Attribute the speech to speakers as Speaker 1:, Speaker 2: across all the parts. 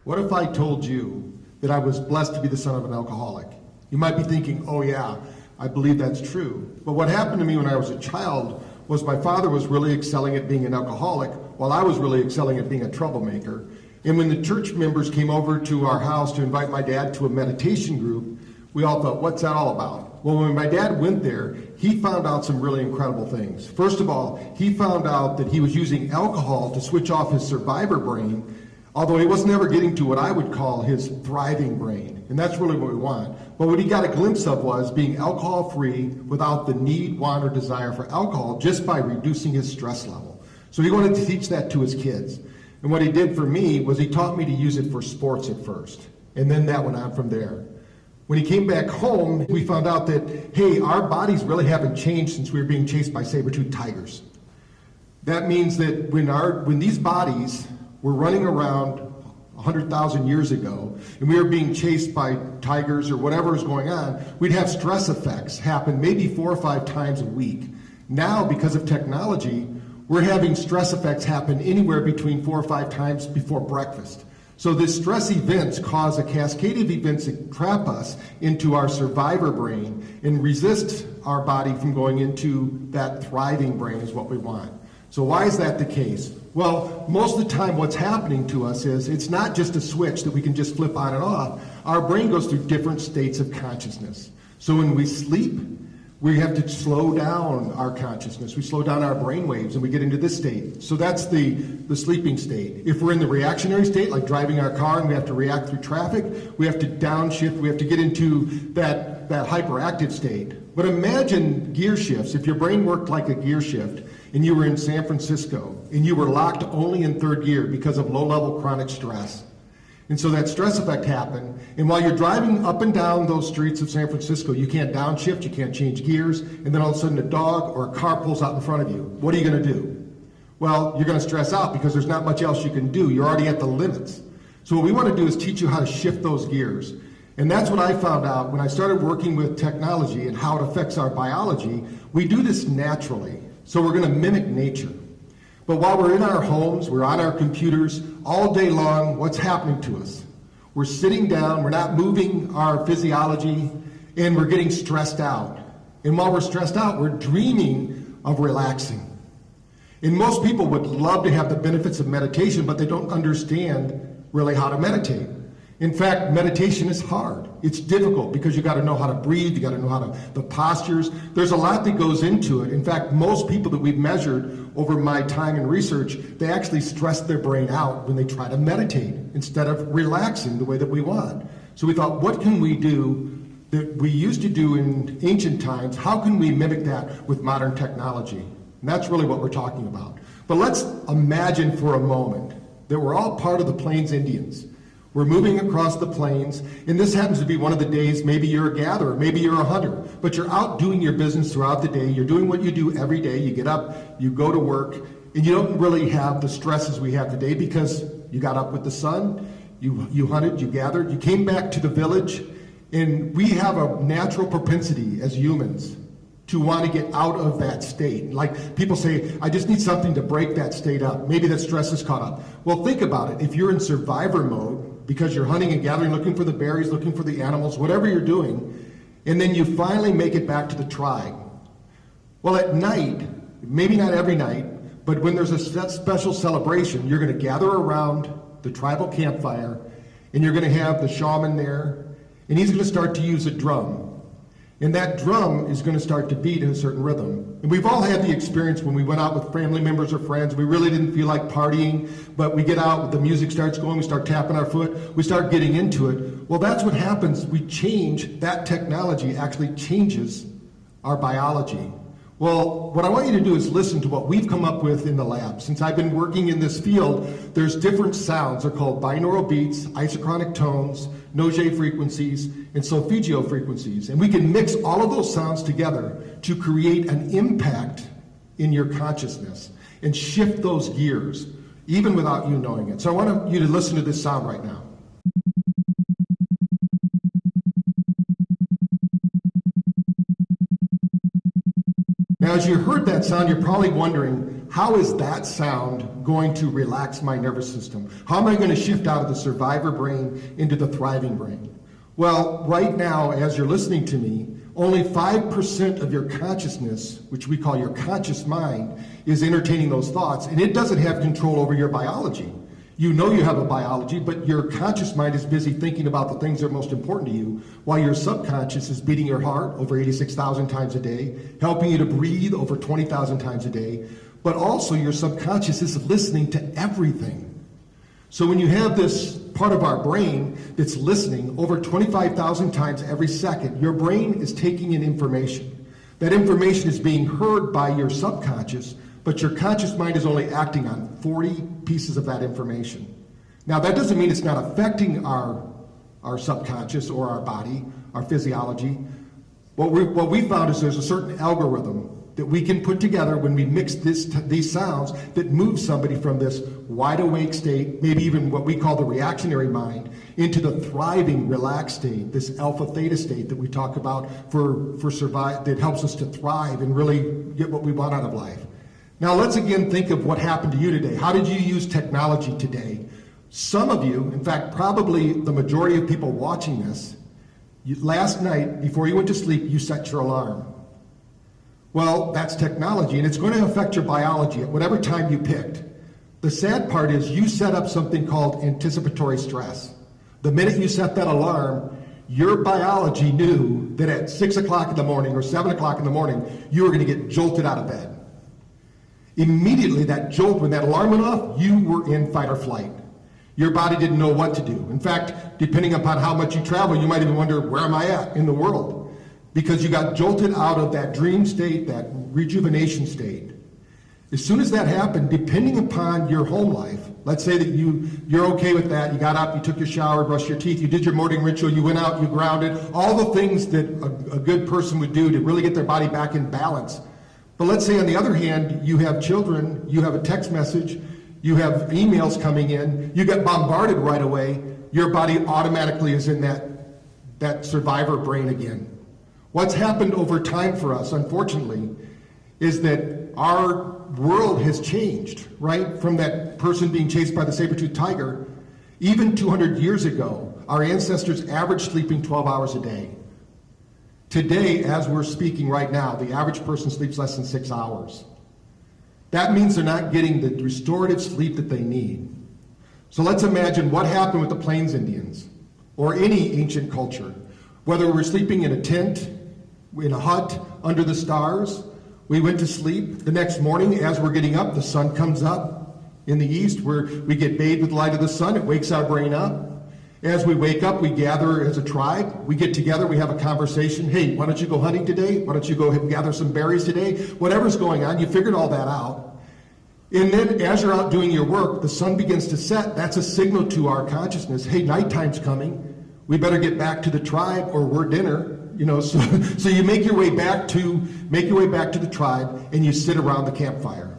Speaker 1: What if I told you that I was blessed to be the son of an alcoholic? You might be thinking, oh yeah, I believe that's true. But what happened to me when I was a child was my father was really excelling at being an alcoholic while I was really excelling at being a troublemaker. And when the church members came over to our house to invite my dad to a meditation group, we all thought, what's that all about? Well, when my dad went there, he found out some really incredible things. First of all, he found out that he was using alcohol to switch off his survivor brain, although he was never getting to what I would call his thriving brain. And that's really what we want. But what he got a glimpse of was being alcohol-free without the need, want, or desire for alcohol just by reducing his stress level. So he wanted to teach that to his kids. And what he did for me was he taught me to use it for sports at first. And then that went on from there. When he came back home, we found out that, hey, our bodies really haven't changed since we were being chased by saber-toothed tigers. That means that when these bodies were running around 100,000 years ago, and we were being chased by tigers or whatever was going on, we'd have stress effects happen maybe 4 or 5 times a week. Now, because of technology, we're having stress effects happen anywhere between 4 or 5 times before breakfast. So these stress events cause a cascade of events that trap us into our survivor brain and resist our body from going into that thriving brain is what we want. So why is that the case? Well, most of the time what's happening to us is it's not just a switch that we can just flip on and off. Our brain goes through different states of consciousness. So when we sleep, we have to slow down our consciousness. We slow down our brainwaves and we get into this state. So that's the sleeping state. If we're in the reactionary state, like driving our car and we have to react through traffic, we have to downshift, we have to get into that hyperactive state. But imagine gear shifts. If your brain worked like a gear shift and you were in San Francisco and you were locked only in third gear because of low-level chronic stress. And so that stress effect happened, and while you're driving up and down those streets of San Francisco, you can't downshift, you can't change gears, and then all of a sudden a dog or a car pulls out in front of you. What are you going to do? Well, you're going to stress out because there's not much else you can do. You're already at the limits. So what we want to do is teach you how to shift those gears. And that's what I found out when I started working with technology and how it affects our biology. We do this naturally, so we're going to mimic nature. But while we're in our homes, we're on our computers, all day long, what's happening to us? We're sitting down, we're not moving our physiology, and we're getting stressed out. And while we're stressed out, we're dreaming of relaxing. And most people would love to have the benefits of meditation, but they don't understand really how to meditate. In fact, meditation is hard. It's difficult because you got to know how to breathe, you got to know the postures. There's a lot that goes into it. In fact, most people that we've measured over my time in research, they actually stress their brain out when they try to meditate instead of relaxing the way that we want. So we thought, what can we do that we used to do in ancient times? How can we mimic that with modern technology? And that's really what we're talking about. But let's imagine for a moment that we're all part of the Plains Indians. We're moving across the plains, and this happens to be one of the days, maybe you're a gatherer, maybe you're a hunter, but you're out doing your business throughout the day. You're doing what you do every day. You get up, you go to work, and you don't really have the stresses we have today because you got up with the sun, you hunted, you gathered, you came back to the village, and we have a natural propensity as humans to want to get out of that state. Like people say, I just need something to break that state up. Maybe that stress is caught up. Well, think about it. If you're in survivor mode, because you're hunting and gathering, looking for the berries, looking for the animals, whatever you're doing, and then you finally make it back to the tribe. Well, at night, maybe not every night, but when there's a special celebration, you're going to gather around the tribal campfire, and you're going to have the shaman there, and he's going to start to use a drum. And that drum is going to start to beat in a certain rhythm. And we've all had the experience when we went out with family members or friends, we really didn't feel like partying, but we get out, the music starts going, we start tapping our foot, we start getting into it. Well, that's what happens. We change, that technology actually changes our biology. Well, what I want you to do is listen to what we've come up with in the lab. Since I've been working in this field, there's different sounds. They're called binaural beats, isochronic tones, Noget frequencies, and solfeggio frequencies. And we can mix all of those sounds together to create an impact in your consciousness and shift those gears, even without you knowing it. So I want you to listen to this sound right now. Now, as you heard that sound, you're probably wondering, how is that sound going to relax my nervous system? How am I going to shift out of the survivor brain into the thriving brain? Well, right now, as you're listening to me, only 5% of your consciousness, which we call your conscious mind, is entertaining those thoughts, and it doesn't have control over your biology. You know you have a biology, but your conscious mind is busy thinking about the things that are most important to you, while your subconscious is beating your heart over 86,000 times a day, helping you to breathe over 20,000 times a day, but also your subconscious is listening to everything. So when you have this part of our brain that's listening over 25,000 times every second, your brain is taking in information. That information is being heard by your subconscious, but your conscious mind is only acting on 40 pieces of that information. Now, that doesn't mean it's not affecting our subconscious or our body, our physiology. What we found is there's a certain algorithm that we can put together when we mix these sounds that move somebody from this wide awake state, maybe even what we call the reactionary mind, into the thriving, relaxed state, this alpha theta state that we talk about for survive, that helps us to thrive and really get what we want out of life. Now let's again think of what happened to you today. How did you use technology today? Some of you, in fact, probably the majority of people watching this, last night, before you went to sleep, you set your alarm. Well, that's technology, and it's going to affect your biology at whatever time you picked. The sad part is you set up something called anticipatory stress. The minute you set that alarm, your biology knew that at 6 o'clock in the morning or 7 o'clock in the morning, you were going to get jolted out of bed. Immediately, that jolt, when that alarm went off, you were in fight or flight. Your body didn't know what to do. In fact, depending upon how much you travel, you might even wonder, where am I at in the world? Because you got jolted out of that dream state, that rejuvenation state. As soon as that happened, depending upon your home life, let's say that you're okay with that, you got up, you took your shower, brushed your teeth, you did your morning ritual, you went out, you grounded, all the things that a good person would do to really get their body back in balance. But let's say on the other hand, you have children, you have a text message, you have emails coming in, you get bombarded right away, your body automatically is in that survivor brain again. What's happened over time for us, unfortunately, is that our world has changed, right? From that person being chased by the saber-toothed tiger, even 200 years ago, our ancestors averaged sleeping 12 hours a day. Today, as we're speaking right now, the average person sleeps less than 6 hours. That means they're not getting the restorative sleep that they need. So let's imagine what happened with the Plains Indians, or any ancient culture. Whether we're sleeping in a tent, in a hut, under the stars, we went to sleep. The next morning, as we're getting up, the sun comes up in the east, where we get bathed with the light of the sun. It wakes our brain up. As we wake up, we gather as a tribe. We get together, we have a conversation. Hey, why don't you go hunting today? Why don't you go gather some berries today? Whatever's going on, you figured all that out. And then as you're out doing your work, the sun begins to set. That's a signal to our consciousness. Hey, nighttime's coming. We better get back to the tribe or we're dinner. So you make your way back to the tribe, and you sit around the campfire.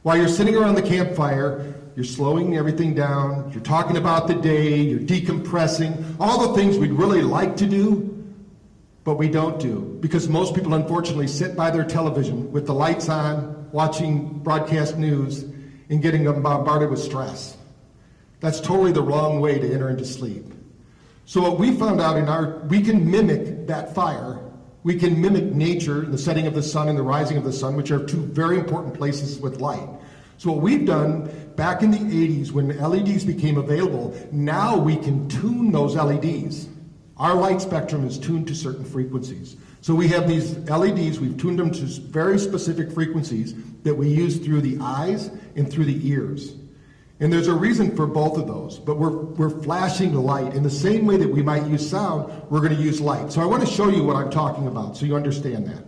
Speaker 1: While you're sitting around the campfire, you're slowing everything down, you're talking about the day, you're decompressing, all the things we'd really like to do, but we don't do. Because most people, unfortunately, sit by their television with the lights on, watching broadcast news, and getting bombarded with stress. That's totally the wrong way to enter into sleep. So what we found out we can mimic that fire. We can mimic nature, the setting of the sun and the rising of the sun, which are two very important places with light. So what we've done back in the 80s when LEDs became available, now we can tune those LEDs. Our light spectrum is tuned to certain frequencies. So we have these LEDs, we've tuned them to very specific frequencies that we use through the eyes and through the ears. And there's a reason for both of those, but we're flashing light. In the same way that we might use sound, we're going to use light. So I want to show you what I'm talking about so you understand that.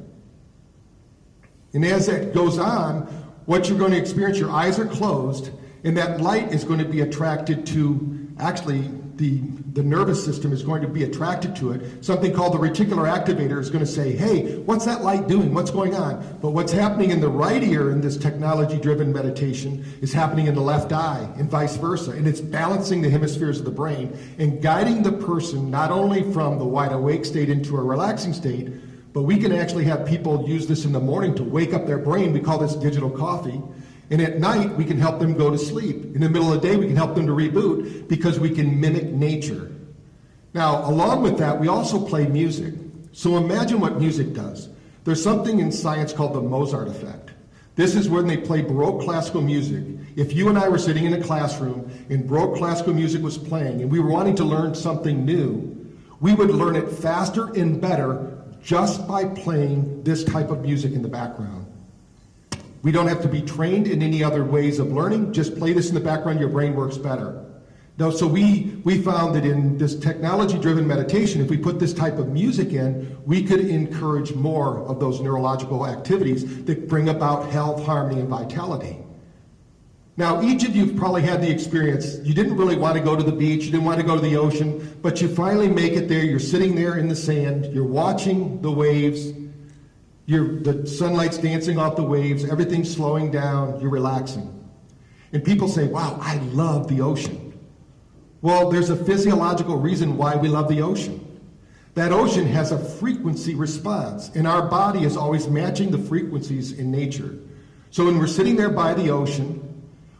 Speaker 1: And as that goes on, what you're going to experience, your eyes are closed, and that light is going to be attracted to, actually, the nervous system is going to be attracted to it. Something called the reticular activator is going to say, hey, what's that light doing? What's going on? But what's happening in the right ear in this technology-driven meditation is happening in the left eye and vice versa. And it's balancing the hemispheres of the brain and guiding the person not only from the wide awake state into a relaxing state, but we can actually have people use this in the morning to wake up their brain. We call this digital coffee. And at night, we can help them go to sleep. In the middle of the day, we can help them to reboot because we can mimic nature. Now, along with that, we also play music. So imagine what music does. There's something in science called the Mozart effect. This is when they play Baroque classical music. If you and I were sitting in a classroom and Baroque classical music was playing and we were wanting to learn something new, we would learn it faster and better just by playing this type of music in the background. We don't have to be trained in any other ways of learning. Just play this in the background, your brain works better. Now, so we found that in this technology-driven meditation, if we put this type of music in, we could encourage more of those neurological activities that bring about health, harmony, and vitality. Now, each of you have probably had the experience. You didn't really want to go to the beach, you didn't want to go to the ocean, but you finally make it there. You're sitting there in the sand, you're watching the waves, the sunlight's dancing off the waves, everything's slowing down, you're relaxing. And people say, wow, I love the ocean. Well, there's a physiological reason why we love the ocean. That ocean has a frequency response, and our body is always matching the frequencies in nature. So when we're sitting there by the ocean,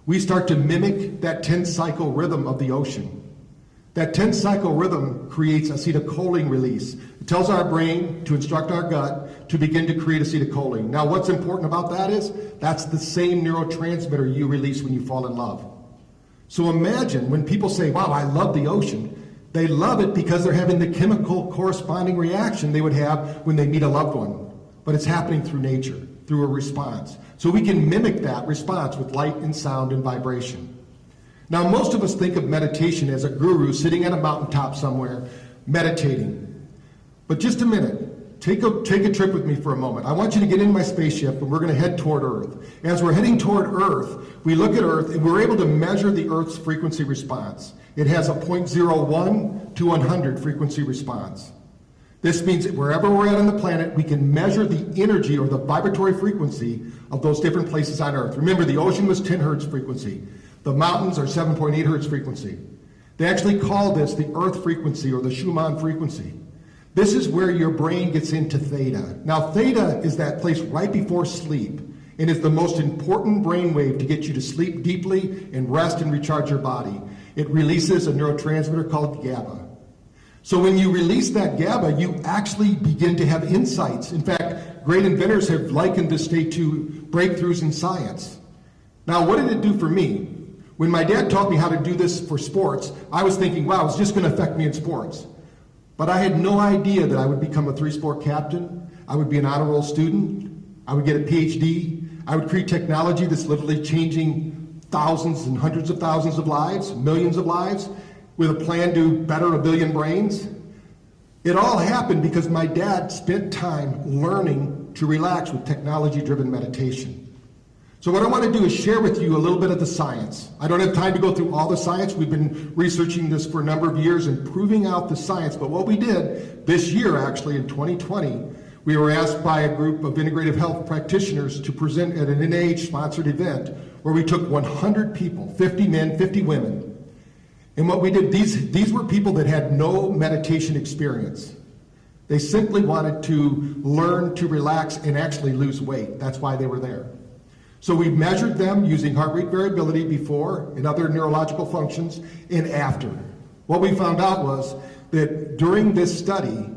Speaker 1: we start to mimic that 10-cycle rhythm of the ocean. That 10-cycle rhythm creates acetylcholine release. It tells our brain to instruct our gut to begin to create acetylcholine. Now, what's important about that is that's the same neurotransmitter you release when you fall in love. So imagine when people say, wow, I love the ocean, they love it because they're having the chemical corresponding reaction they would have when they meet a loved one. But it's happening through nature, through a response. So we can mimic that response with light and sound and vibration. Now, most of us think of meditation as a guru sitting at a mountaintop somewhere, meditating. But just a minute. Take a trip with me for a moment. I want you to get in my spaceship and we're going to head toward Earth. As we're heading toward Earth, we look at Earth and we're able to measure the Earth's frequency response. It has a 0.01 to 100 frequency response. This means that wherever we're at on the planet, we can measure the energy or the vibratory frequency of those different places on Earth. Remember, the ocean was 10 hertz frequency. The mountains are 7.8 hertz frequency. They actually call this the Earth frequency or the Schumann frequency. This is where your brain gets into theta. Now, theta is that place right before sleep and is the most important brain wave to get you to sleep deeply and rest and recharge your body. It releases a neurotransmitter called GABA. So when you release that GABA, you actually begin to have insights. In fact, great inventors have likened this state to breakthroughs in science. Now, what did it do for me? When my dad taught me how to do this for sports, I was thinking, wow, it's just going to affect me in sports. But I had no idea that I would become a 3-sport captain, I would be an honor roll student, I would get a PhD, I would create technology that's literally changing thousands and hundreds of thousands of lives, millions of lives, with a plan to better 1 billion brains. It all happened because my dad spent time learning to relax with technology-driven meditation. So what I want to do is share with you a little bit of the science. I don't have time to go through all the science. We've been researching this for a number of years and proving out the science. But what we did this year, actually, in 2020, we were asked by a group of integrative health practitioners to present at an NIH-sponsored event where we took 100 people, 50 men, 50 women. And what we did, these were people that had no meditation experience. They simply wanted to learn to relax and actually lose weight. That's why they were there. So we measured them using heart rate variability before and other neurological functions and after. What we found out was that during this study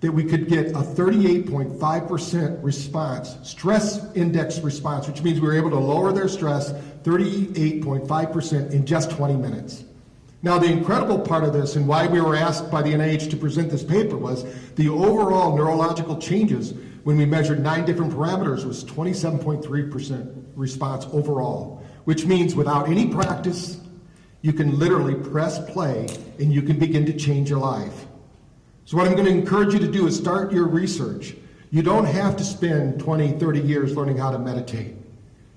Speaker 1: that we could get a 38.5% response, stress index response, which means we were able to lower their stress 38.5% in just 20 minutes. Now, the incredible part of this and why we were asked by the NIH to present this paper was the overall neurological changes when we measured 9 different parameters was 27.3% response overall, which means without any practice, you can literally press play and you can begin to change your life. So what I'm going to encourage you to do is start your research. You don't have to spend 20, 30 years learning how to meditate.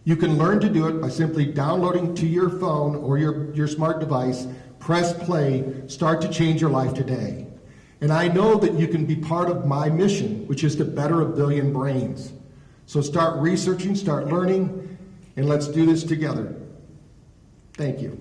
Speaker 1: You can learn to do it by simply downloading to your phone or your smart device, press play, start to change your life today. And I know that you can be part of my mission, which is to better 1 billion brains. So start researching, start learning, and let's do this together. Thank you.